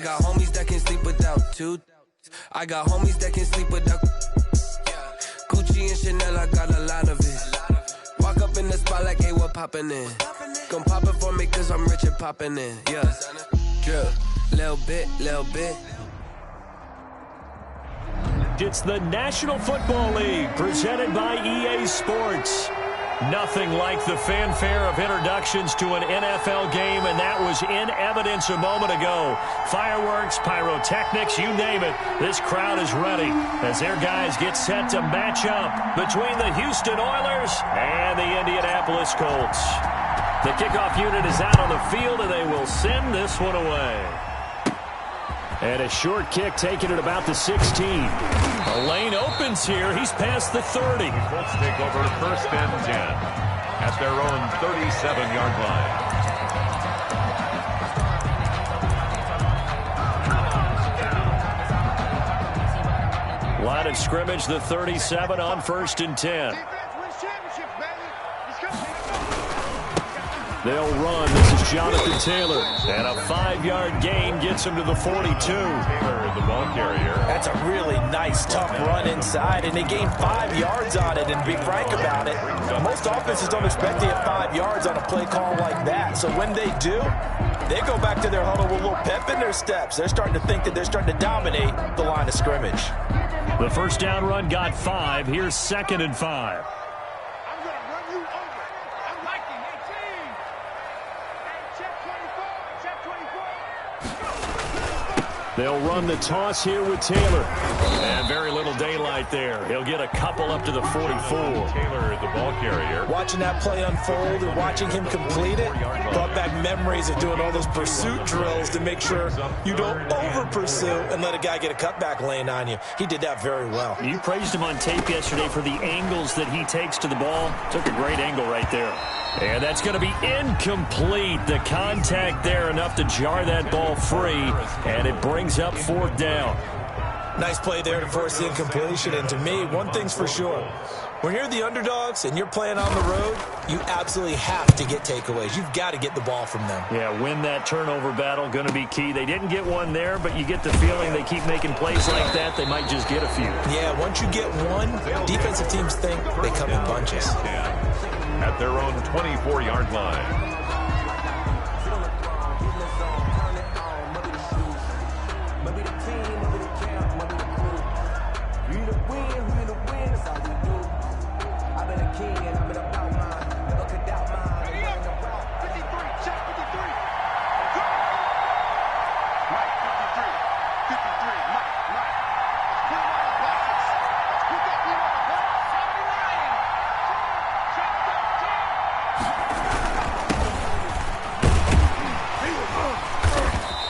Got homies that can sleep without two. I got homies that can sleep without. Gucci and Chanel, I got a lot of it. Walk up in the spot like, hey, what poppin' in? Gon' pop it for me cause I'm rich and poppin' in. Yeah, drip, little bit, little bit. It's the National Football League presented by EA Sports. Nothing like the fanfare of introductions to an NFL game, and that was in evidence a moment ago. Fireworks, pyrotechnics, you name it. This crowd is ready as their guys get set to match up between the Houston Oilers and the Indianapolis Colts. The kickoff unit is out on the field, and they will send this one away. And a short kick taken at about the 16. A lane opens here. He's past the 30. Colts take over first and 10 at their own 37-yard line. Line of scrimmage, the 37 on first and 10. They'll run. This is Jonathan Taylor. And a 5-yard gain gets him to the 42. Taylor, the ball carrier. That's a really nice, tough run inside, and they gained 5 yards on it. And to be frank about it, most offenses don't expect to get 5 yards on a play call like that. So when they do, they go back to their huddle with a little pep in their steps. They're starting to think that they're starting to dominate the line of scrimmage. The first down run got 5. Here's 2nd and 5. They'll run the toss here with Taylor. And very little daylight there. He'll get a couple up to the 44. Taylor, the ball carrier. Watching that play unfold and watching him complete it brought back memories of doing all those pursuit drills to make sure you don't over-pursue and let a guy get a cutback lane on you. He did that very well. You praised him on tape yesterday for the angles that he takes to the ball. Took a great angle right there. And that's going to be incomplete. The contact there enough to jar that ball free, and it brings up 4th down. Nice play there to force the incompletion. And to me, one thing's for sure. When you're the underdogs and you're playing on the road, you absolutely have to get takeaways. You've got to get the ball from them. Yeah, win that turnover battle, going to be key. They didn't get one there, but you get the feeling they keep making plays like that, they might just get a few. Yeah, once you get one, defensive teams think they come in bunches. At their own 24-yard line.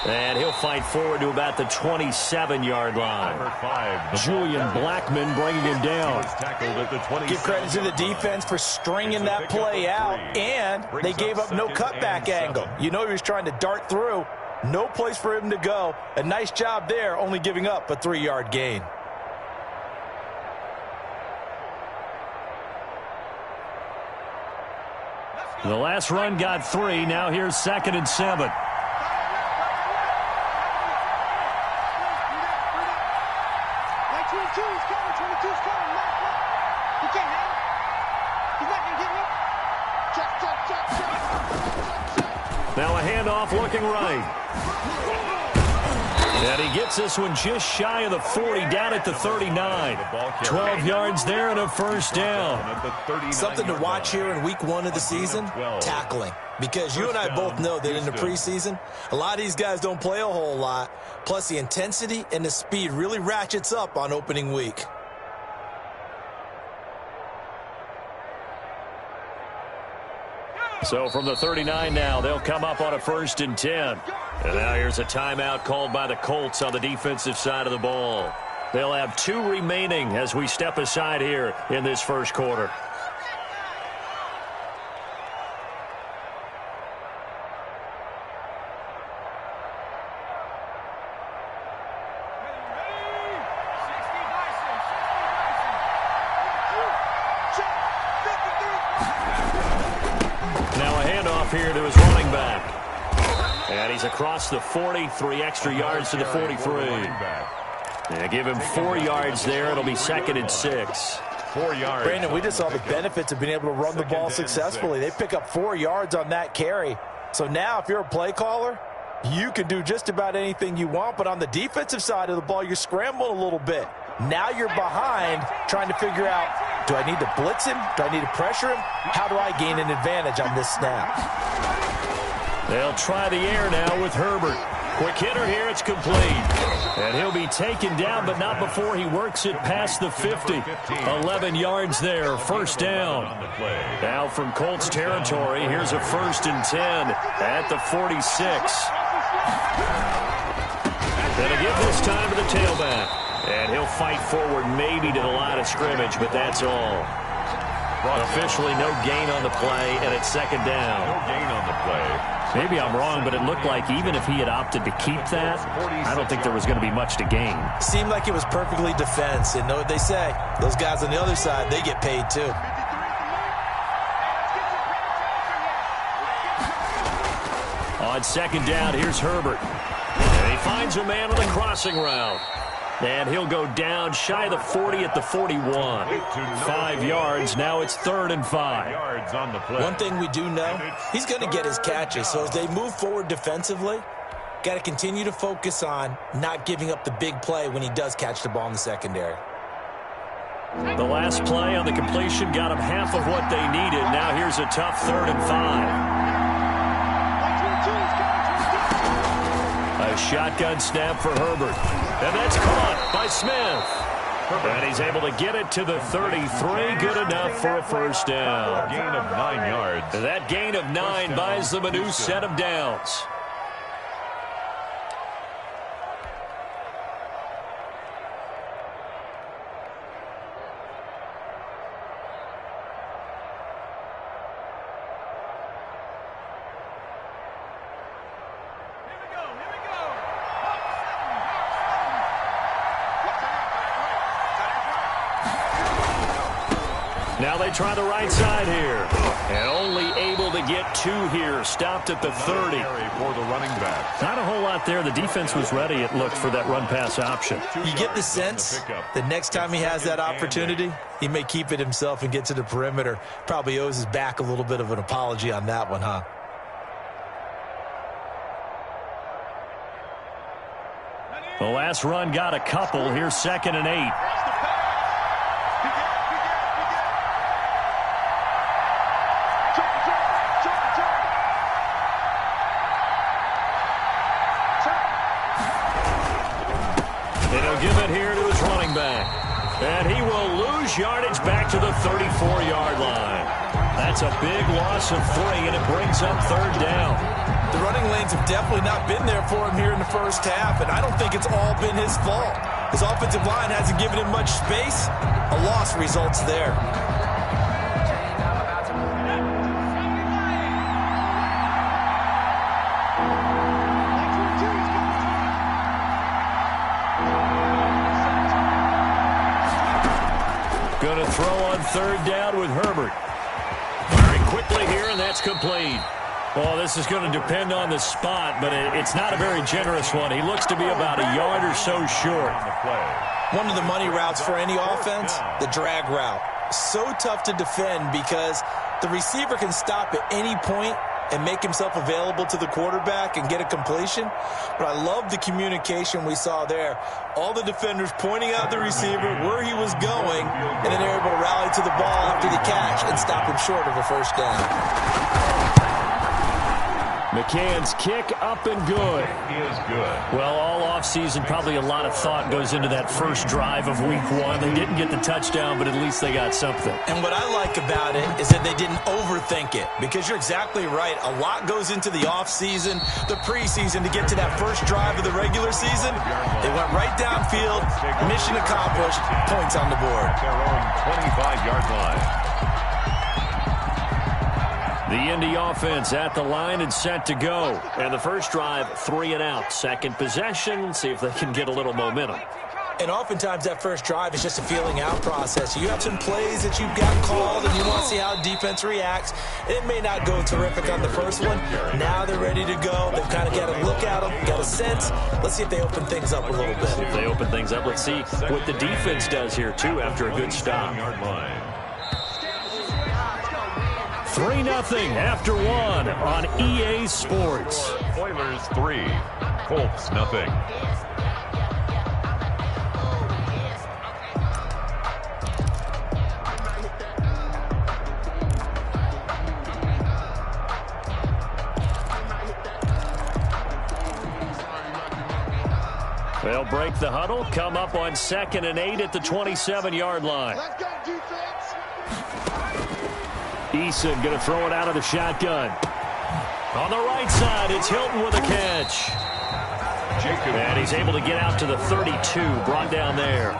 And he'll fight forward to about the 27-yard line. Number 5, Julian Blackman bringing him down. Give credit to the defense for stringing that play out, and they gave up no cutback angle. You know he was trying to dart through. No place for him to go. A nice job there, only giving up a 3-yard gain. The last run got 3. Now here's 2nd and 7. Now a handoff looking right. And he gets this one just shy of the 40, down at the 39. 12 yards there and a first down. Something to watch here in week 1 of the season, tackling. Because you and I both know that in the preseason, a lot of these guys don't play a whole lot. Plus the intensity and the speed really ratchets up on opening week. So from the 39 now, they'll come up on a 1st and 10. And now here's a timeout called by the Colts on the defensive side of the ball. They'll have 2 remaining as we step aside here in this first quarter. Here to his running back. And And he's across the 40, 3 extra yards to the 43. Yeah, give him 4 yards there. It'll be 2nd and 6. 4 yards. Brandon, we just saw the benefits of being able to run the ball successfully. They pick up 4 yards on that carry. So now if you're a play caller, you can do just about anything you want. But on the defensive side of the ball, you're scrambling a little bit. Now you're behind trying to figure out, do I need to blitz him? Do I need to pressure him? How do I gain an advantage on this snap? They'll try the air now with Herbert. Quick hitter here, it's complete. And he'll be taken down, but not before he works it past the 50. 11 yards there, 1st down. Now from Colts territory, here's a 1st and 10 at the 46. Gonna give this time to the tailback. And he'll fight forward maybe to the line of scrimmage, but that's all. Officially no gain on the play, and it's 2nd down. No gain on the play. Maybe I'm wrong, but it looked like even if he had opted to keep that, I don't think there was going to be much to gain. Seemed like it was perfectly defense. And know what they say? Those guys on the other side, they get paid too. On 2nd down, here's Herbert. And he finds a man on the crossing route. And he'll go down shy of the 40 at the 41. 5 yards. Now it's 3rd and 5. Yards on the play. One thing we do know, he's going to get his catches. So as they move forward defensively, got to continue to focus on not giving up the big play when he does catch the ball in the secondary. The last play on the completion got him half of what they needed. Now here's a tough 3rd and 5. A shotgun snap for Herbert. And that's caught by Smith. And he's able to get it to the 33. Good enough for a 1st down. A gain of 9 yards. That gain of 9 buys them a new set of downs. Now they try the right side here. And only able to get 2 here. Stopped at the 30. For the running back. Not a whole lot there. The defense was ready, it looked, for that run-pass option. You get the sense the next time he has that opportunity, he may keep it himself and get to the perimeter. Probably owes his back a little bit of an apology on that one, huh? The last run got a couple. Here's 2nd and 8. Give it here to his running back. And he will lose yardage back to the 34-yard line. That's a big loss of 3, and it brings up 3rd down. The running lanes have definitely not been there for him here in the first half, and I don't think it's all been his fault. His offensive line hasn't given him much space. A loss results there. Going to throw on 3rd down with Herbert. Very quickly here, and that's complete. Well, this is going to depend on the spot, but it's not a very generous one. He looks to be about a yard or so short. One of the money routes for any offense, the drag route. So tough to defend because the receiver can stop at any point and make himself available to the quarterback and get a completion. But I love the communication we saw there. All the defenders pointing out the receiver where he was going, and then they're able to rally to the ball after the catch and stop him short of a 1st down. McCann's kick up and good. He is good. Well, all offseason, probably a lot of thought goes into that first drive of week 1. They didn't get the touchdown, but at least they got something. And what I like about it is that they didn't overthink it, because you're exactly right. A lot goes into the offseason, the preseason to get to that first drive of the regular season. They went right downfield, mission accomplished, points on the board. Their own 25-yard line. The Indy offense at the line and set to go. And the first drive, 3 and out. Second possession, see if they can get a little momentum. And oftentimes that first drive is just a feeling out process. You have some plays that you've got called and you want to see how defense reacts. It may not go terrific on the first one. Now they're ready to go. They've kind of got a look at them, got a sense. Let's see if they open things up a little bit. If they open things up, let's see what the defense does here, too, after a good stop. 3-0 after one on EA Sports. Oilers 3, Colts nothing. They'll break the huddle, come up on 2nd and 8 at the 27-yard line. Let's go, defense. Eason going to throw it out of the shotgun. On the right side, it's Hilton with a catch. And he's able to get out to the 32, brought down there.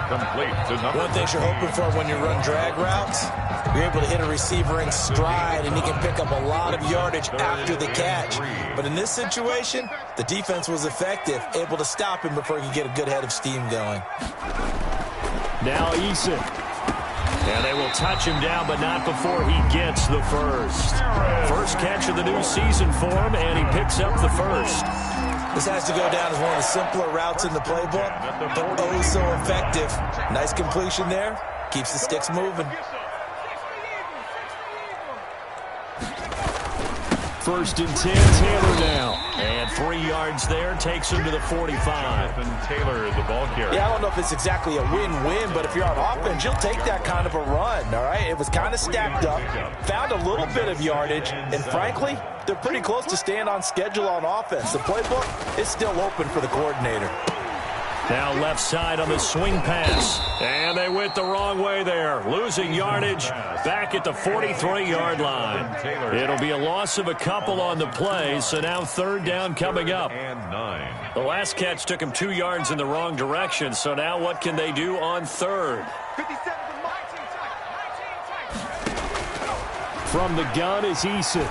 Complete to number. One thing you're hoping for when you run drag routes, you're able to hit a receiver in stride, and he can pick up a lot of yardage after the catch. But in this situation, the defense was effective, able to stop him before he could get a good head of steam going. Now Eason. And they will touch him down, but not before he gets the first. First catch of the new season for him, and he picks up the first. This has to go down as one of the simpler routes in the playbook, but oh so effective. Nice completion there. Keeps the sticks moving. 1st and 10, Taylor now. And 3 yards there, takes him to the 45. And Taylor, the ball carrier. Yeah, I don't know if it's exactly a win-win, but if you're on offense, you'll take that kind of a run, all right? It was kind of stacked up, found a little bit of yardage, and frankly, they're pretty close to staying on schedule on offense. The playbook is still open for the coordinator. Now left side on the swing pass. And they went the wrong way there. Losing yardage back at the 43-yard line. It'll be a loss of a couple on the play, so now 3rd down coming up. And 9. The last catch took him 2 yards in the wrong direction, so now what can they do on 3rd? 57 to 19 From the gun is Eason.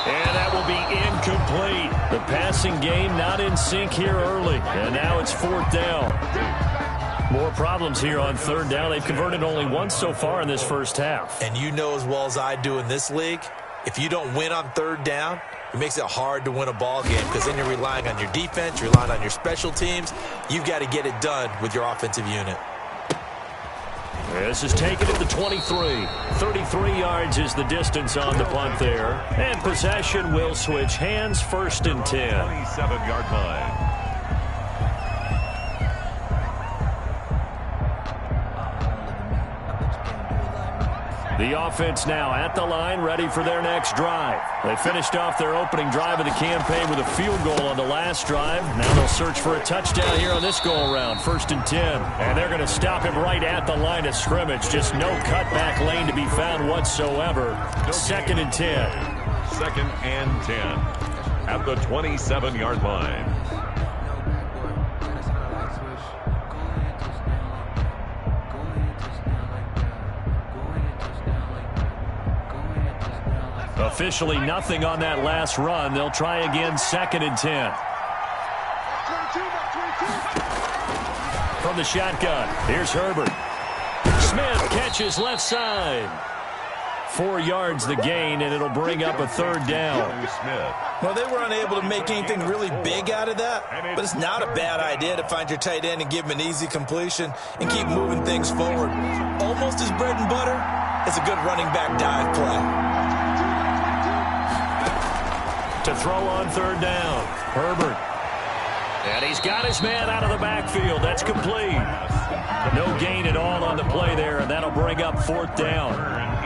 And that will be incomplete. The passing game not in sync here early. And now it's 4th down. More problems here on 3rd down. They've converted only once so far in this first half. And you know as well as I do in this league, if you don't win on 3rd down, it makes it hard to win a ball game because then you're relying on your defense, you're relying on your special teams. You've got to get it done with your offensive unit. This is taken at the 23. 33 yards is the distance on the punt there. And possession will switch hands, 1st and 10. 27-yard line. The offense now at the line, ready for their next drive. They finished off their opening drive of the campaign with a field goal on the last drive. Now they'll search for a touchdown here on this go-around, 1st and 10. And they're going to stop him right at the line of scrimmage. Just no cutback lane to be found whatsoever. 2nd and 10. 2nd and 10 at the 27-yard line. Officially nothing on that last run. They'll try again, 2nd and 10. From the shotgun, here's Herbert. Smith catches left side. 4 yards the gain, and it'll bring up a 3rd down. Well, they were unable to make anything really big out of that, but it's not a bad idea to find your tight end and give him an easy completion and keep moving things forward. Almost as bread and butter as a good running back dive play. To throw on 3rd down, Herbert. And he's got his man out of the backfield. That's complete. No gain at all on the play there, and that'll bring up 4th down.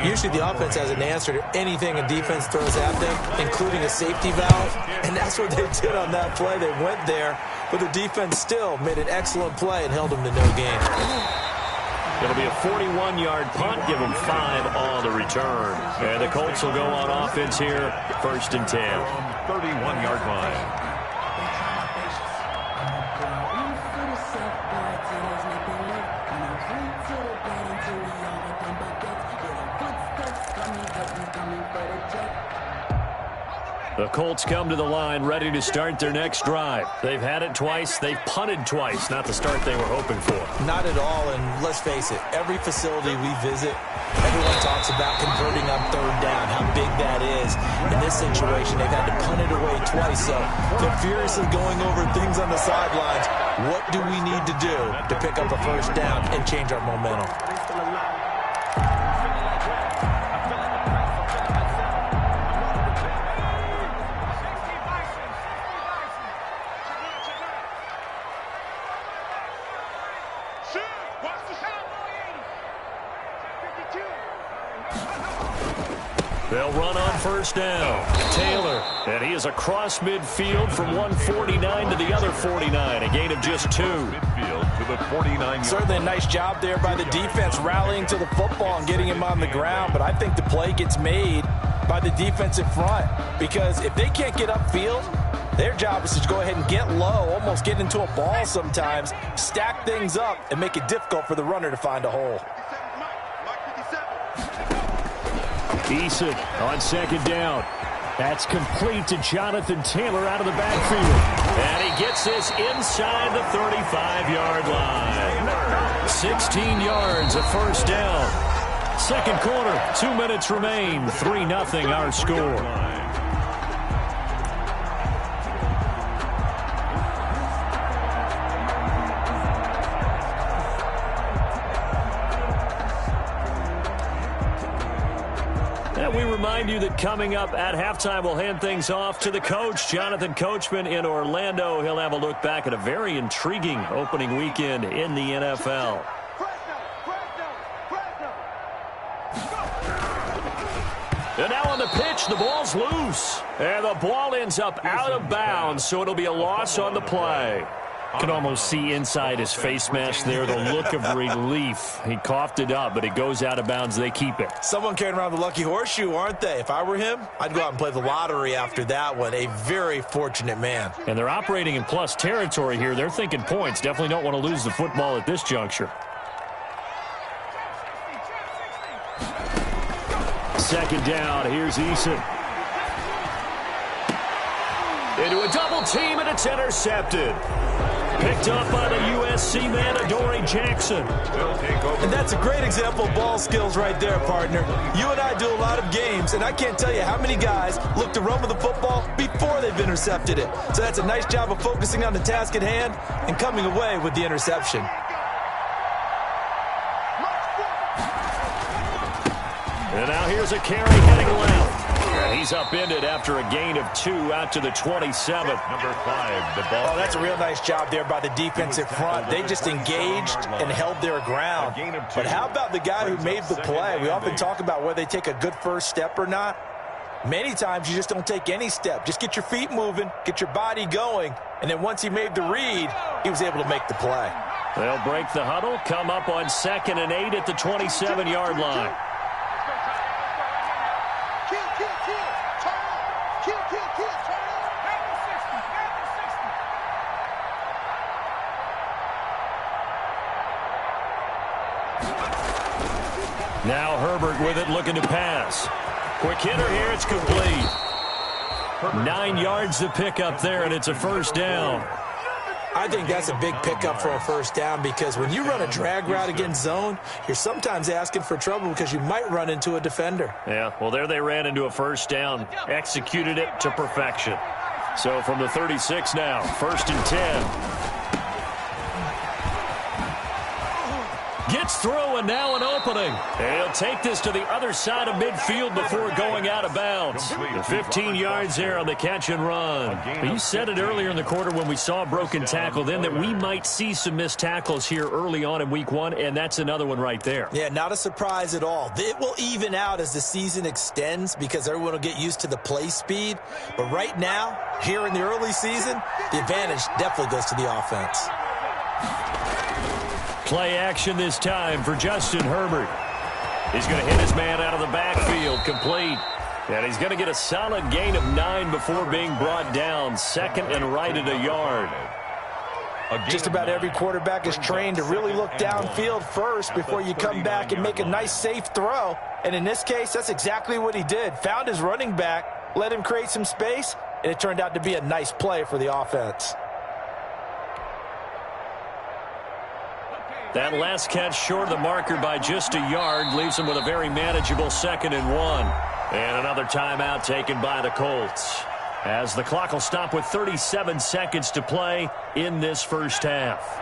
Usually the offense has an answer to anything a defense throws at them, including a safety valve, and that's what they did on that play. They went there, but the defense still made an excellent play and held them to no gain. It'll be a 41-yard punt, give them 5 on the return. And the Colts will go on offense here, 1st and 10. 31-yard line. The Colts come to the line ready to start their next drive. They've had it twice. They've punted twice. Not the start they were hoping for. Not at all, and let's face it, every facility we visit, everyone talks about converting on third down, how big that is. In this situation, they've had to punt it away twice, so they're furiously going over things on the sidelines. What do we need to do to pick up a first down and change our momentum? They'll run on first down. Taylor, and he is across midfield from 149 to the other 49, a gain of just 2. Midfield to the 49. Certainly a nice job there by the defense rallying to the football and getting him on the ground, but I think the play gets made by the defensive front because if they can't get upfield, their job is to go ahead and get low, almost get into a ball sometimes, stack things up, and make it difficult for the runner to find a hole. Eason on second down. That's complete to Jonathan Taylor out of the backfield. And he gets this inside the 35-yard line. 16 yards, a first down. Second quarter, 2 minutes remain. 3-0 our score. We remind you that coming up at halftime, we'll hand things off to the coach, Jonathan Coachman in Orlando. He'll have a look back at a very intriguing opening weekend in the NFL. And now on the pitch, the ball's loose. And the ball ends up out of bounds, so it'll be a loss on the play. Can almost see inside his face mask there the look of relief. He coughed it up, but it goes out of bounds. They keep it. Someone carrying around the lucky horseshoe, aren't they? If I were him, I'd go out and play the lottery after that one. A very fortunate man. And they're operating in plus territory here. They're thinking points. Definitely don't want to lose the football at this juncture. Second down. Here's Eason. Into a double team, and it's intercepted. Picked up by the USC man, Adoree Jackson. And that's a great example of ball skills right there, partner. You and I do a lot of games, and I can't tell you how many guys look to run with the football before they've intercepted it. So that's a nice job of focusing on the task at hand and coming away with the interception. And now here's a carry heading left. And he's upended after a gain of 2 out to the 27. Number 5, the ball. Oh, that's a real nice job there by the defensive front. They just engaged and held their ground. But how about the guy who made the play? We often talk about whether they take a good first step or not. Many times you just don't take any step. Just get your feet moving, get your body going, and then once he made the read, he was able to make the play. They'll break the huddle, come up on 2nd and 8 at the 27-yard line. Now Herbert with it, looking to pass. Quick hitter here, it's complete. 9 yards to pick up there, and it's a first down. I think that's a big pickup for a first down because when you run a drag route against zone, you're sometimes asking for trouble because you might run into a defender. Yeah, well, there they ran into a first down, executed it to perfection. So from the 36 now, 1st and 10. Gets through, and now an opening. And he'll take this to the other side of midfield before going out of bounds. The 15 yards there on the catch and run. But you said it earlier in the quarter when we saw a broken tackle then that we might see some missed tackles here early on in week 1, and that's another one right there. Yeah, not a surprise at all. It will even out as the season extends because everyone will get used to the play speed. But right now, here in the early season, the advantage definitely goes to the offense. Play action this time for Justin Herbert. He's going to hit his man out of the backfield, complete. And he's going to get a solid gain of 9 before being brought down. 2nd and right at a yard. Just about every quarterback is trained to really look downfield first before you come back and make a nice, safe throw. And in this case, that's exactly what he did. Found his running back, let him create some space, and it turned out to be a nice play for the offense. That last catch short of the marker by just a yard leaves them with a very manageable 2nd and 1. And another timeout taken by the Colts, as the clock will stop with 37 seconds to play in this first half.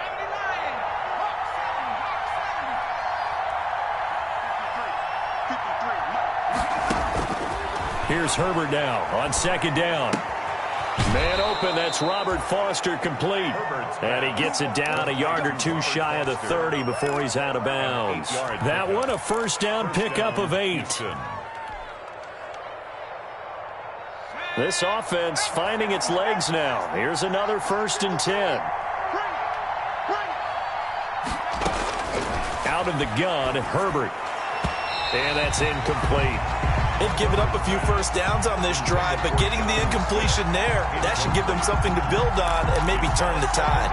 Here's Herbert now on 2nd down. Man open, that's Robert Foster complete. And he gets it down a yard or two shy of the 30 before he's out of bounds. That one a first down pickup of 8. This offense finding its legs now. Here's another 1st and 10. Out of the gun, Herbert. And that's incomplete. They've given up a few first downs on this drive, but getting the incompletion there, that should give them something to build on and maybe turn the tide.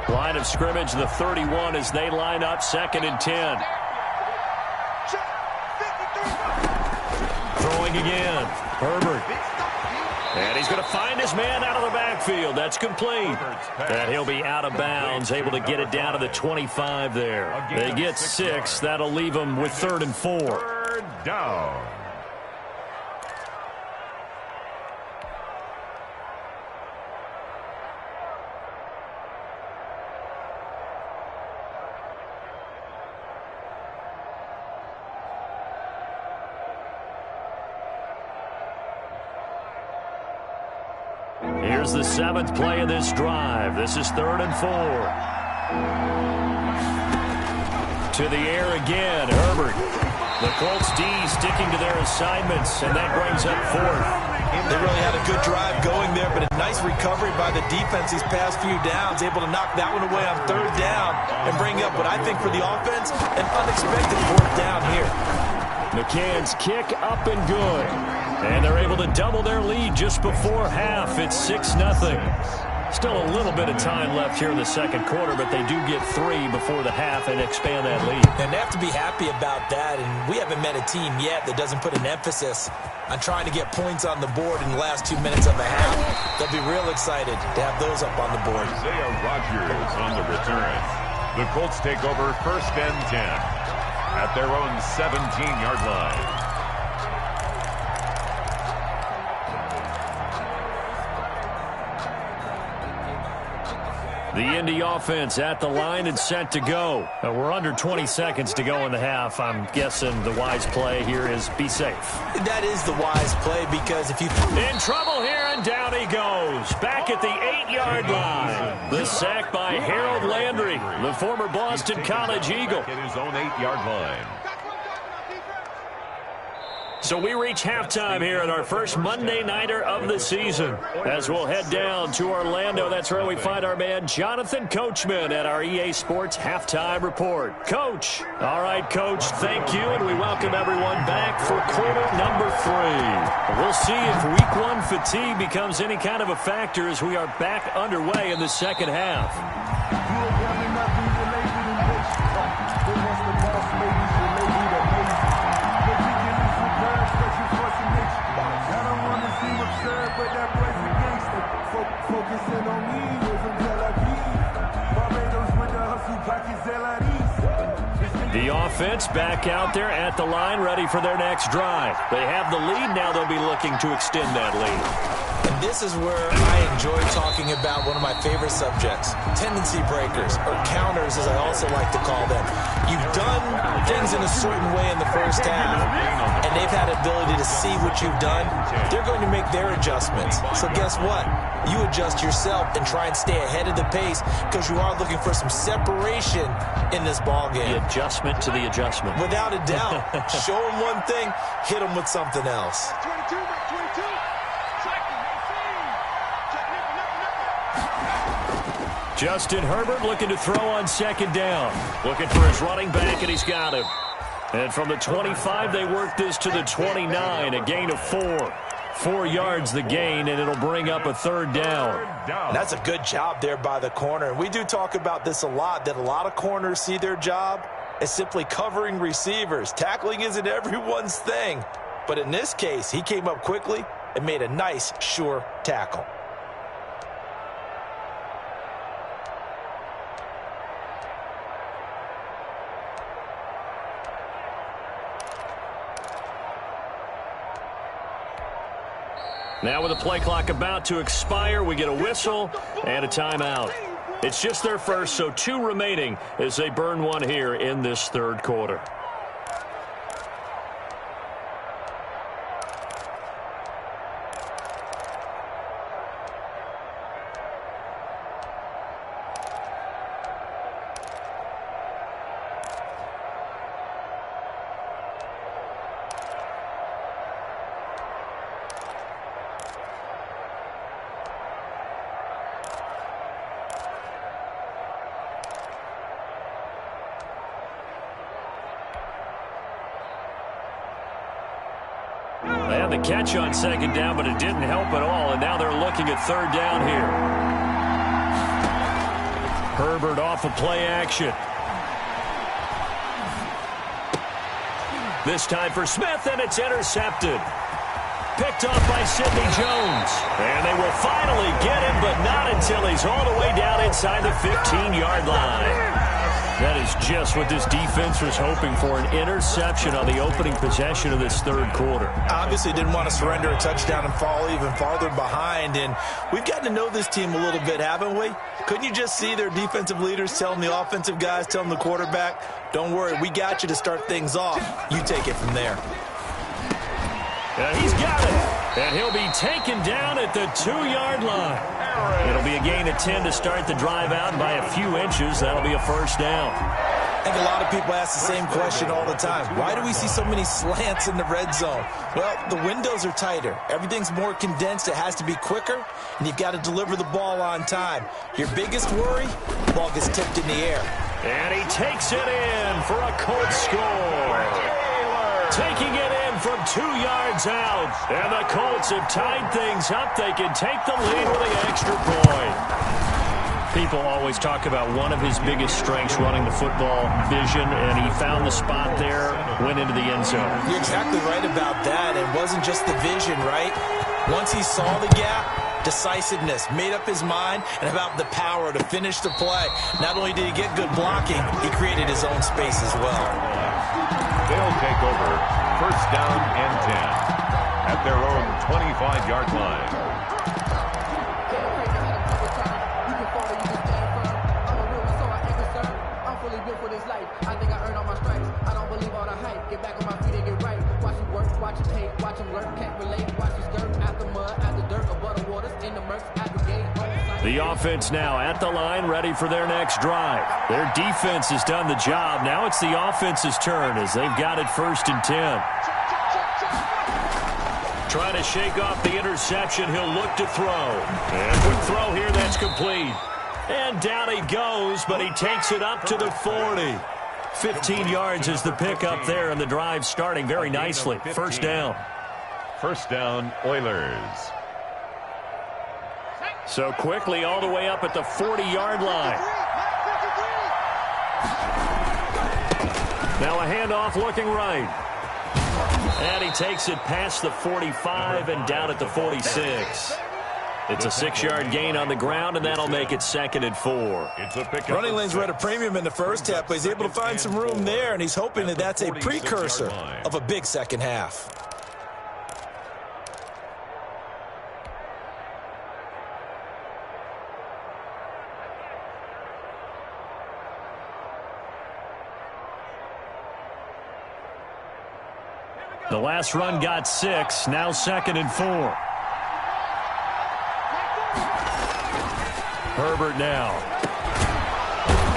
Line of scrimmage, the 31 as they line up 2nd and 10. Throwing again, Herbert. And he's going to find his man out of the backfield. That's complete. And he'll be out of bounds, able to get it down to the 25 there. They get 6. That'll leave them with 3rd and 4. 3rd down. Here's the 7th play of this drive. This is 3rd and 4. To the air again, Herbert. The Colts D sticking to their assignments, and that brings up 4th. They really had a good drive going there, but a nice recovery by the defense these past few downs, able to knock that one away on 3rd down and bring up what I think for the offense, an unexpected 4th down here. McCann's kick up and good. And they're able to double their lead just before half. It's 6-0. Still a little bit of time left here in the second quarter, but they do get 3 before the half and expand that lead. And they have to be happy about that, and we haven't met a team yet that doesn't put an emphasis on trying to get points on the board in the last 2 minutes of a half. They'll be real excited to have those up on the board. Isaiah Rodgers on the return. The Colts take over 1st and 10 at their own 17-yard line. The Indy offense at the line and set to go. We're under 20 seconds to go in the half. I'm guessing the wise play here is be safe. That is the wise play, because if you... In trouble here, and down he goes. Back at the 8-yard line. The sack by Harold Landry, the former Boston College Eagle. At his own 8-yard line. So we reach halftime here at our first Monday Nighter of the season. As we'll head down to Orlando, that's where we find our man Jonathan Coachman at our EA Sports Halftime Report. Coach. All right, Coach, thank you, and we welcome everyone back for quarter number 3. We'll see if week 1 fatigue becomes any kind of a factor as we are back underway in the second half. The offense back out there at the line, ready for their next drive. They have the lead. Now they'll be looking to extend that lead. And this is where I enjoy talking about one of my favorite subjects, tendency breakers, or counters as I also like to call them. You've done things in a certain way in the first half, and they've had the ability to see what you've done. They're going to make their adjustments. So guess what? You adjust yourself and try and stay ahead of the pace, because you are looking for some separation in this ballgame. The adjustment to the adjustment. Without a doubt. Show them one thing, hit them with something else. 22, 22. Justin Herbert looking to throw on second down. Looking for his running back, and he's got him. And from the 25, they work this to the 29, a gain of 4. 4 yards the gain, and it'll bring up a third down. And that's a good job there by the corner. And we do talk about this a lot, that a lot of corners see their job as simply covering receivers. Tackling isn't everyone's thing. But in this case, he came up quickly and made a nice, sure tackle. Now with the play clock about to expire, we get a whistle and a timeout. It's just their first, so 2 remaining as they burn one here in this third quarter. They had the catch on second down, but it didn't help at all, and now they're looking at third down here. Herbert off of play action. This time for Smith, and it's intercepted. Picked off by Sidney Jones. And they will finally get him, but not until he's all the way down inside the 15-yard line. That is just what this defense was hoping for, an interception on the opening possession of this third quarter. Obviously didn't want to surrender a touchdown and fall even farther behind, and we've gotten to know this team a little bit, haven't we? Couldn't you just see their defensive leaders telling the offensive guys, telling the quarterback, don't worry, we got you to start things off. You take it from there. And he's got it, and he'll be taken down at the 2-yard line. It'll be a gain of 10 to start the drive out by a few inches. That'll be a first down. I think a lot of people ask the same question all the time. Why do we see so many slants in the red zone? Well, the windows are tighter. Everything's more condensed. It has to be quicker, and you've got to deliver the ball on time. Your biggest worry, the ball gets tipped in the air. And he takes it in for a Colts score. Taking it in from 2 yards out. And the Colts have tied things up. They can take the lead with the extra point. People always talk about one of his biggest strengths, running the football, vision, and he found the spot there, went into the end zone. You're exactly right about that. It wasn't just the vision, right? Once he saw the gap, decisiveness, made up his mind, and about the power to finish the play. Not only did he get good blocking, he created his own space as well. They'll take over first down and 10 at their own 25-yard line. I think I earned all my stripes. I don't believe all the hype. Get back on my feet and get right. Watch him work, watch him hate, watch him learn, can't relate. Watch him skirt out the mud, out the dirt, above the waters, in the murks, at the gate. The offense now at the line, ready for their next drive. Their defense has done the job. Now it's the offense's turn as they've got it first and 10. Trying to shake off the interception. He'll look to throw. And quick throw here, that's complete. And down he goes, but he takes it up to the 40. 15 yards is the pickup there, and the drive starting very nicely. First down. First down, Oilers. So quickly all the way up at the 40-yard line. Now a handoff looking right. And he takes it past the 45 and down at the 46. It's a 6-yard gain on the ground, and that'll make it 2nd and 4. Running lanes were at a premium in the first half, but he's able to find some room there, and he's hoping that that's a precursor of a big second half. The last run got 6, now 2nd and 4. Herbert now.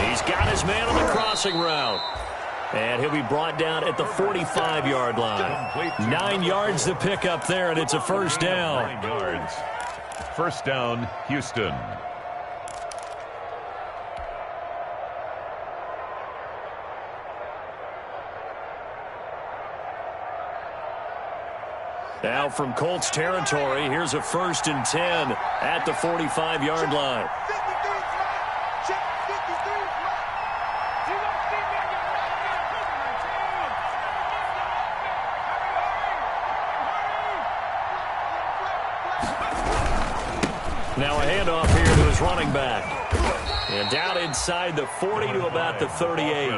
He's got his man on the crossing route. And he'll be brought down at the 45-yard line. 9 yards to pick up there, and it's a first down. 9 yards. First down, Houston. Now from Colts territory, here's a 1st and 10 at the 45-yard line. Now a handoff here to his running back. And down inside the 40 to about the 38.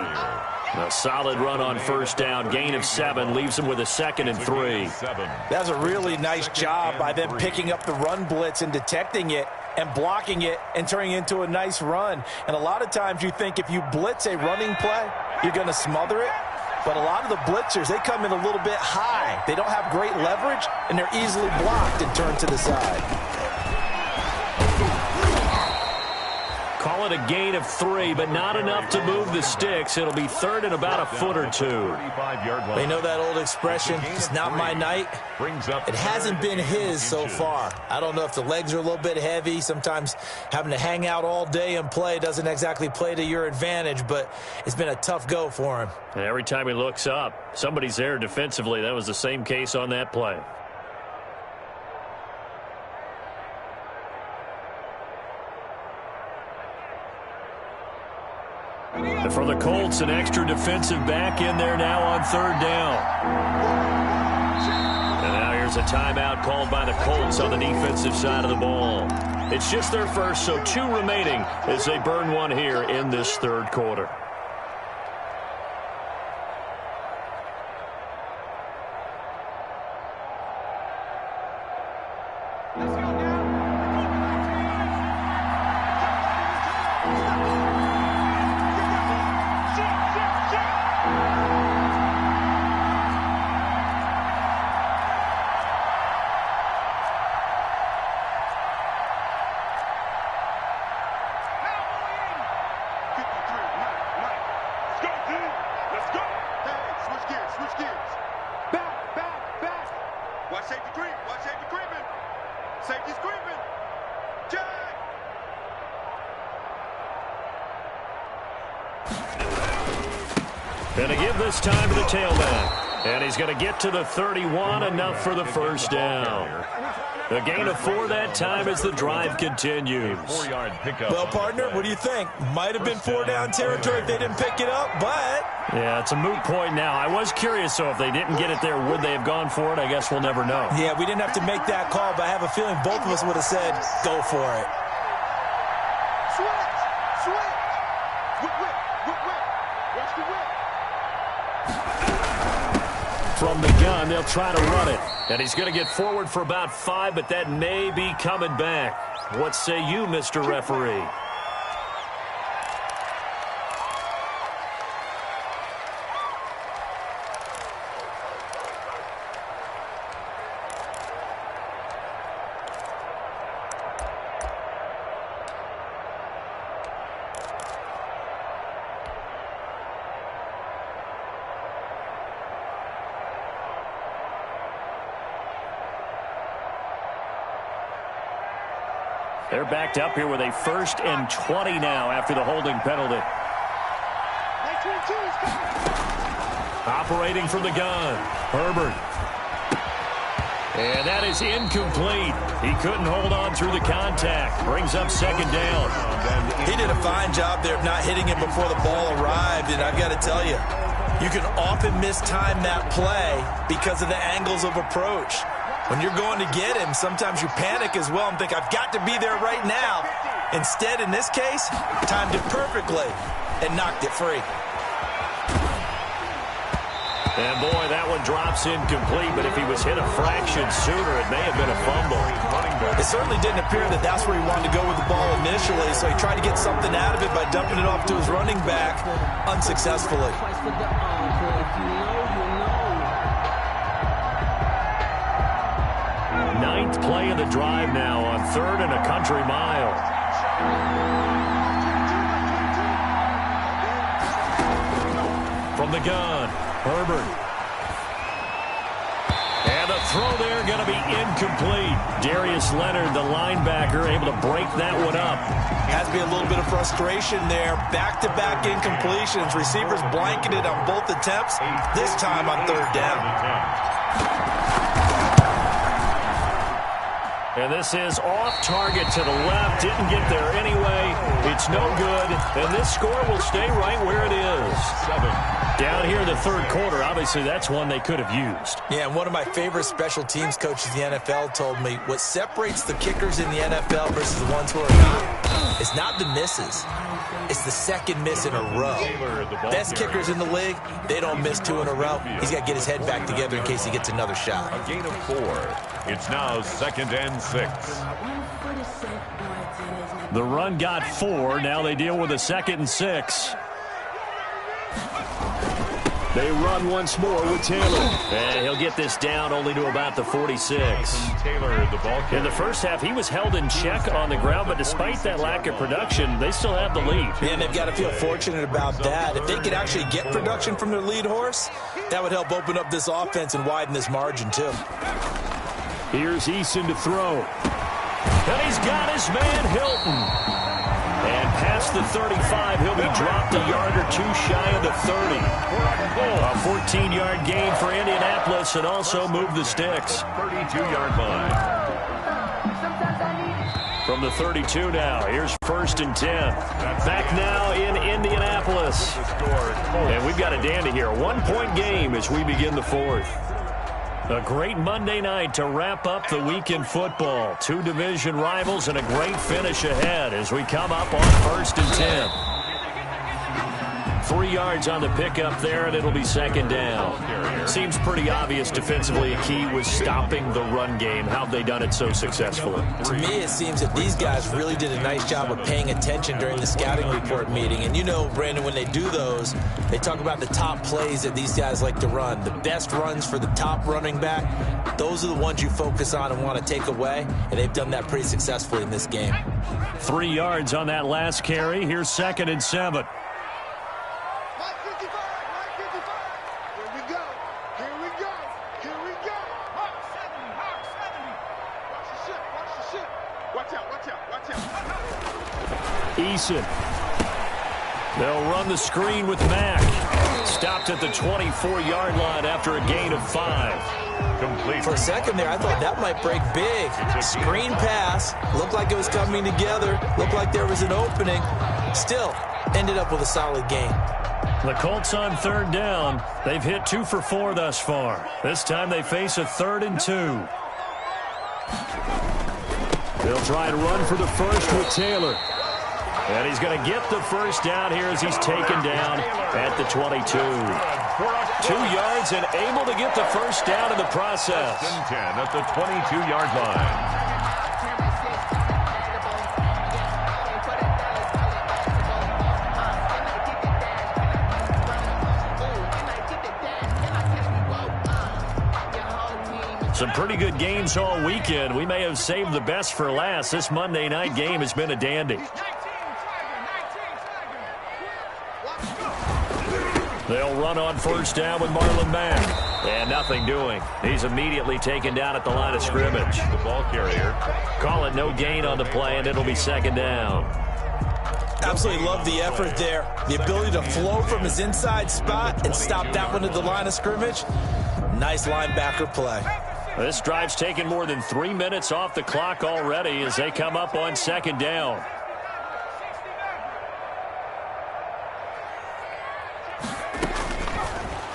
A solid run on 1st down. Gain of 7 leaves him with a 2nd and 3. That's a really nice job by them picking up the run blitz and detecting it and blocking it and turning it into a nice run. And a lot of times you think if you blitz a running play, you're going to smother it. But a lot of the blitzers, they come in a little bit high. They don't have great leverage, and they're easily blocked and turned to the side. Call it a gain of 3, but not enough to move the sticks. It'll be 3rd and about a foot or 2. They know that old expression, it's not my night. It hasn't been his so far. I don't know if the legs are a little bit heavy. Sometimes having to hang out all day and play doesn't exactly play to your advantage, but it's been a tough go for him. And every time he looks up, somebody's there defensively. That was the same case on that play. And for the Colts, an extra defensive back in there now on 3rd down. And now here's a timeout called by the Colts on the defensive side of the ball. It's just their first, so 2 remaining as they burn one here in this 3rd quarter. And a give this time to the tailback. And he's going to get to the 31, enough for the 1st down. A gain of 4 that time as the drive continues. Well, partner, what do you think? Might have been 4-down territory if they didn't pick it up, but... Yeah, it's a moot point now. I was curious, so if they didn't get it there, would they have gone for it? I guess we'll never know. Yeah, we didn't have to make that call, but I have a feeling both of us would have said, go for it. From the gun, they'll try to run it. And he's going to get forward for about 5, but that may be coming back. What say you, Mr. Referee? They're backed up here with a 1st and 20 now after the holding penalty. Operating from the gun, Herbert. And that is incomplete. He couldn't hold on through the contact. Brings up 2nd down. He did a fine job there of not hitting him before the ball arrived, and I've got to tell you, you can often mistime that play because of the angles of approach. When you're going to get him, sometimes you panic as well and think, I've got to be there right now. Instead, in this case, timed it perfectly and knocked it free. And, boy, that one drops incomplete, but if he was hit a fraction sooner, it may have been a fumble. It certainly didn't appear that that's where he wanted to go with the ball initially, so he tried to get something out of it by dumping it off to his running back unsuccessfully. Ninth play of the drive now on 3rd and a country mile. From the gun, Herbert. And the throw there going to be incomplete. Darius Leonard, the linebacker, able to break that one up. Has to be a little bit of frustration there. Back-to-back incompletions. Receivers blanketed on both attempts, this time on 3rd down. And this is off target to the left. Didn't get there anyway. It's no good. And this score will stay right where it is. 7. Down here in the third quarter, obviously that's one they could have used. Yeah, and one of my favorite special teams coaches in the NFL told me what separates the kickers in the NFL versus the ones who are not is not the misses. It's the second miss in a row. Best kickers in the league, they don't miss 2 in a row. He's got to get his head back together in case he gets another shot. A gain of 4. It's now 2nd and 6. The run got 4. Now they deal with a 2nd and 6. They run once more with Taylor. And he'll get this down only to about the 46. Taylor, the ball carrier. In the first half, he was held in check on the ground, but despite that lack of production, they still have the lead. And they've got to feel fortunate about that. If they could actually get production from their lead horse, that would help open up this offense and widen this margin, too. Here's Eason to throw. And he's got his man, Hilton. And past the 35, he'll be dropped a yard or 2 shy of the 30. A 14-yard gain for Indianapolis and also move the sticks. 32-yard line. From the 32 now, here's 1st and 10. Back now in Indianapolis. And we've got a dandy here. 1-point game as we begin the 4th. A great Monday night to wrap up the week in football. 2 division rivals and a great finish ahead as we come up on 1st and 10. 3 yards on the pickup there, and it'll be 2nd down. Seems pretty obvious defensively a key was stopping the run game. How have they done it so successfully? To me, it seems that these guys really did a nice job of paying attention during the scouting report meeting. And you know, Brandon, when they do those, they talk about the top plays that these guys like to run. The best runs for the top running back, those are the ones you focus on and want to take away. And they've done that pretty successfully in this game. 3 yards on that last carry. Here's 2nd and 7. Eason. They'll run the screen with Mack. Stopped at the 24-yard line after a gain of 5. Complete. For a second there, I thought that might break big. Screen pass. Looked like it was coming together. Looked like there was an opening. Still, ended up with a solid gain. The Colts on 3rd down. They've hit 2 for 4 thus far. This time they face a 3rd and 2. They'll try and run for the first with Taylor. And he's going to get the first down here as he's taken down at the 22. 2 yards and able to get the first down in the process. 10 at the 22-yard line. Some pretty good games all weekend. We may have saved the best for last. This Monday night game has been a dandy. They'll run on 1st down with Marlon Mack. And nothing doing. He's immediately taken down at the line of scrimmage. The ball carrier. Call it no gain on the play, and it'll be 2nd down. Absolutely love the effort there. The ability to flow from his inside spot and stop that one at the line of scrimmage. Nice linebacker play. This drive's taken more than 3 minutes off the clock already as they come up on 2nd down.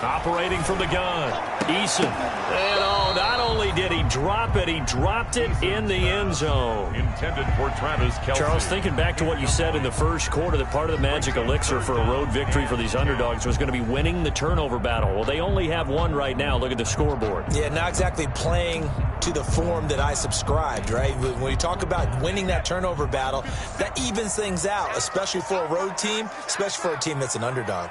Operating from the gun, Eason. And not only did he drop it, he dropped it in the end zone. Intended for Travis Kelce. Charles, thinking back to what you said in the first quarter, that part of the magic elixir for a road victory for these underdogs was going to be winning the turnover battle. Well, they only have one right now. Look at the scoreboard. Yeah, not exactly playing to the form that I subscribed, right? When you talk about winning that turnover battle, that evens things out, especially for a road team, especially for a team that's an underdog.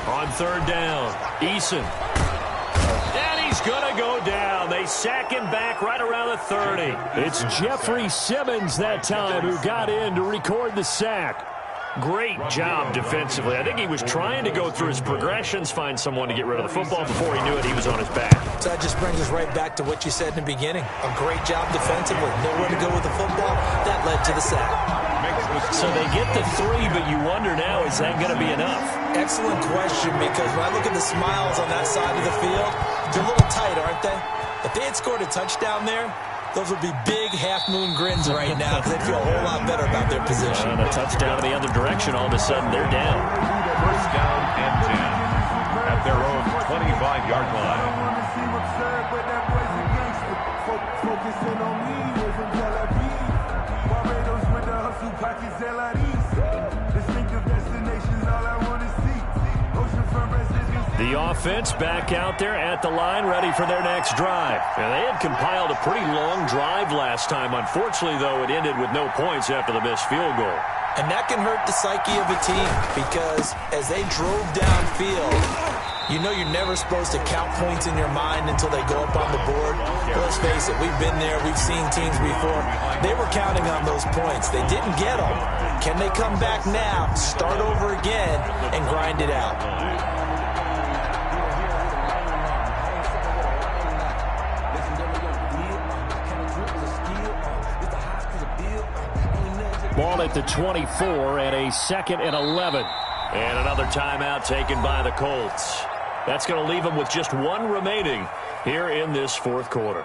On 3rd down, Eason. And he's going to go down. They sack him back right around the 30. It's Jeffrey Simmons that time who got in to record the sack. Great job defensively. I think he was trying to go through his progressions, find someone to get rid of the football. Before he knew it, he was on his back. So that just brings us right back to what you said in the beginning. A great job defensively. Nowhere to go with the football. That led to the sack. So they get the 3, but you wonder now, is that going to be enough? Excellent question, because when I look at the smiles on that side of the field, they're a little tight, aren't they? If they had scored a touchdown there, Those would be big half-moon grins right now because they'd feel a whole lot better about their position. And a touchdown in the other direction, all of a sudden they're down. First down and 10 at their own 25-yard line. Focusing on me, from Tel Aviv. Barbados with the hustle pockets, distinctive destinations, all I want to see. Oceanfront residents. The offense back out there at the line, ready for their next drive. And they had compiled a pretty long drive last time. Unfortunately, though, it ended with no points after the missed field goal. And that can hurt the psyche of a team because as they drove downfield, you know you're never supposed to count points in your mind until they go up on the board. Let's face it, we've been there. We've seen teams before. They were counting on those points. They didn't get them. Can they come back now, start over again, and grind it out? Ball at the 24 and a 2nd and 11. And another timeout taken by the Colts. That's going to leave them with just one remaining here in this fourth quarter.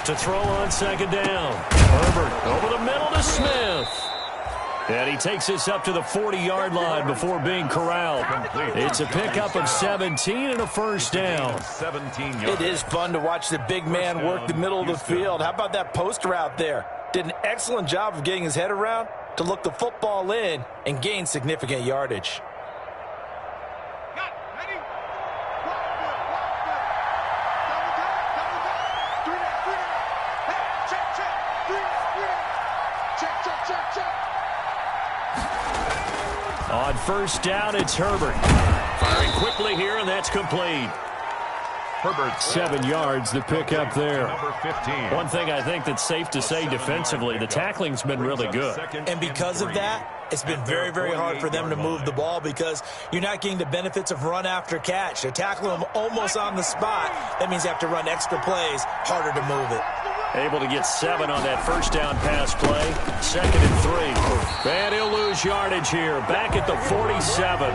To throw on second down. Herbert over the middle to Smith. And he takes this up to the 40-yard line before being corralled. It's a pickup of 17 and a first down. It is fun to watch the big man work the middle of the field. How about that post route there? Did an excellent job of getting his head around to look the football in and gain significant yardage. On first down, it's Herbert. Firing quickly here, and that's complete. Herbert, 7 yards, the pickup there. Number 15. One thing I think that's safe to say defensively, the tackling's been really good. And because of that, it's been very, very hard for them to move the ball because you're not getting the benefits of run after catch. They're tackling them almost on the spot. That means you have to run extra plays, harder to move it. Able to get 7 on that first down pass play. 2nd and 3. And he'll lose yardage here. Back at the 47.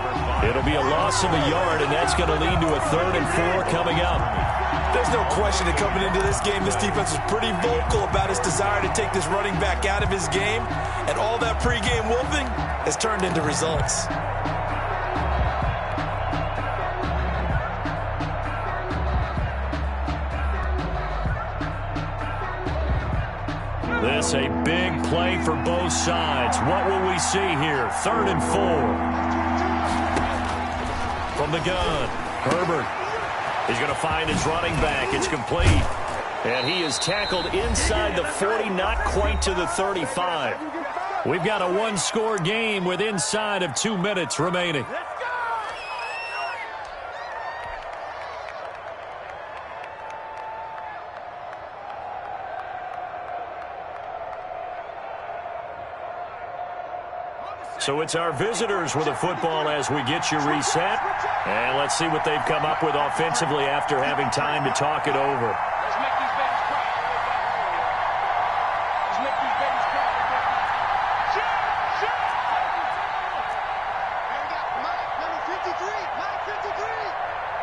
It'll be a loss of a yard, and that's going to lead to a 3rd and 4 coming up. There's no question that coming into this game, this defense was pretty vocal about its desire to take this running back out of his game. And all that pregame wolfing has turned into results. This a big play for both sides. What will we see here? 3rd and 4. From the gun, Herbert. He's going to find his running back. It's complete. And he is tackled inside the 40, not quite to the 35. We've got a one-score game with inside of 2 minutes remaining. So it's our visitors with the football as we get you reset. And let's see what they've come up with offensively after having time to talk it over. Let's make these babies cry. Let's make these babies cry. Shoot! And we got Mike, number 53. Mike 53.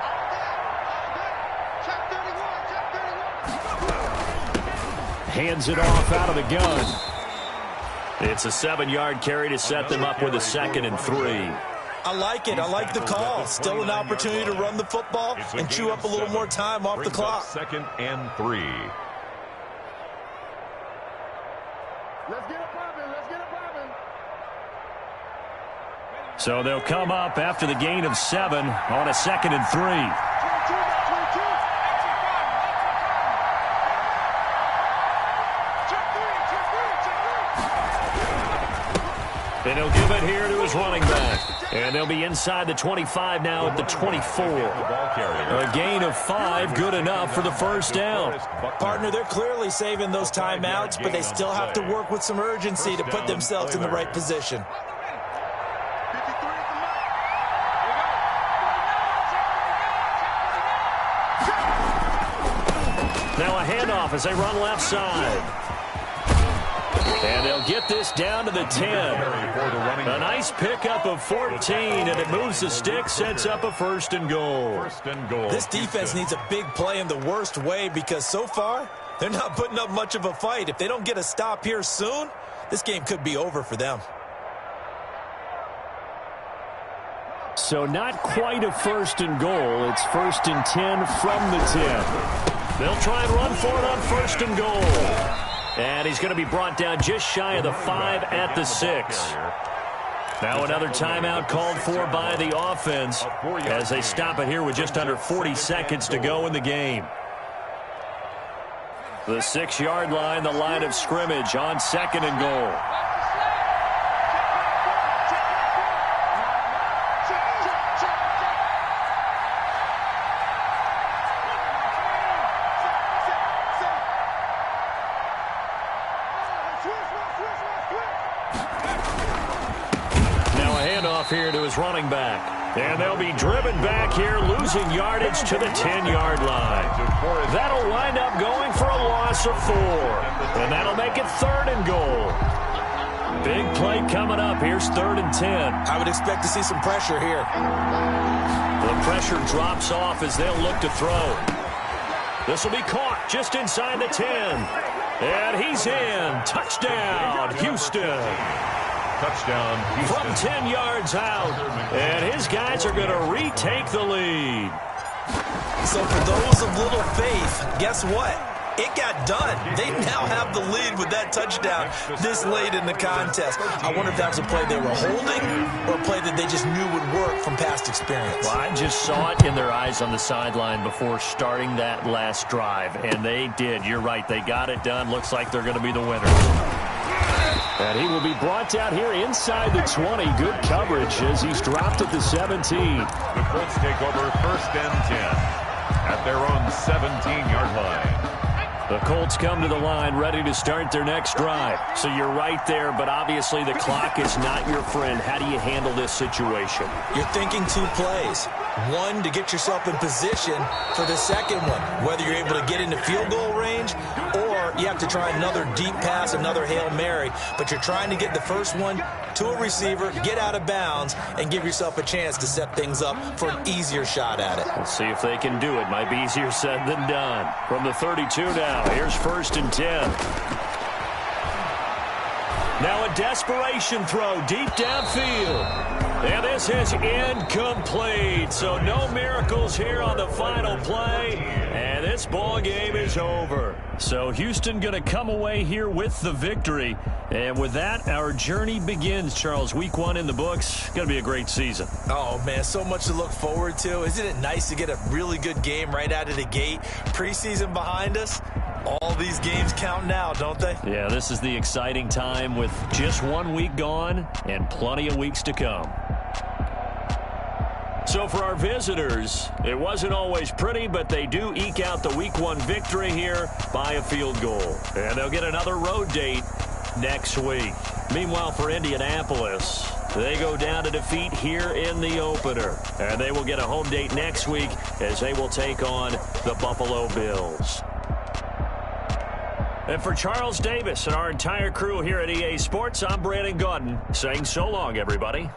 All day. Check 31. Check 31. Hands it off out of the gun. It's a 7-yard carry to set them up with a 2nd and 3. I like it. I like the call. Still an opportunity to run the football and chew up a little more time off the clock. 2nd and 3. Let's get it poppin'. Let's get it poppin'. So they'll come up after the gain of 7 on a 2nd and 3. And he'll give it here to his running back. And they'll be inside the 25 now at the 24. A gain of 5, good enough for the first down. Partner, they're clearly saving those timeouts, but they still have to work with some urgency to put themselves in the right position. Now a handoff as they run left side. And they'll get this down to the 10. A nice pickup of 14, and it moves the stick, sets up a 1st and goal. This defense needs a big play in the worst way because so far, they're not putting up much of a fight. If they don't get a stop here soon, this game could be over for them. So not quite a 1st and goal. It's 1st and 10 from the 10. They'll try and run for it on 1st and goal. And he's going to be brought down just shy of the 5 at the 6. Now another timeout called for by the offense as they stop it here with just under 40 seconds to go in the game. The 6-yard line, the line of scrimmage on 2nd and goal. Here to his running back. And they'll be driven back here, losing yardage to the 10-yard line. That'll wind up going for a loss of 4. And that'll make it 3rd and goal. Big play coming up. Here's 3rd and 10. I would expect to see some pressure here. The pressure drops off as they'll look to throw. This will be caught just inside the 10. And he's in. Touchdown, Houston. Touchdown, Houston. From 10 yards out. And his guys are going to retake the lead. So for those of little faith, guess what? It got done. They now have the lead with that touchdown this late in the contest. I wonder if that was a play they were holding or a play that they just knew would work from past experience. Well, I just saw it in their eyes on the sideline before starting that last drive, and they did. You're right. They got it done. Looks like they're going to be the winners. And he will be brought down here inside the 20. Good coverage as he's dropped at the 17. The Colts take over 1st and 10 at their own 17-yard line. The Colts come to the line ready to start their next drive. So you're right there, but obviously the clock is not your friend. How do you handle this situation? You're thinking 2 plays. One, to get yourself in position for the second one, whether you're able to get into field goal range or you have to try another deep pass, another Hail Mary, but you're trying to get the first one to a receiver, get out of bounds, and give yourself a chance to set things up for an easier shot at it. Let's see if they can do it. Might be easier said than done. From the 32 now, here's 1st and 10. Now a desperation throw deep downfield. And this is incomplete. So no miracles here on the final play. And this ball game is over. So Houston going to come away here with the victory. And with that, our journey begins, Charles. Week 1 in the books. Going to be a great season. Oh, man, so much to look forward to. Isn't it nice to get a really good game right out of the gate? Preseason behind us. All these games count now, don't they? Yeah, this is the exciting time with just 1 week gone and plenty of weeks to come. So for our visitors, it wasn't always pretty, but they do eke out the Week 1 victory here by a field goal. And they'll get another road date next week. Meanwhile, for Indianapolis, they go down to defeat here in the opener. And they will get a home date next week as they will take on the Buffalo Bills. And for Charles Davis and our entire crew here at EA Sports, I'm Brandon Gaudin saying so long, everybody.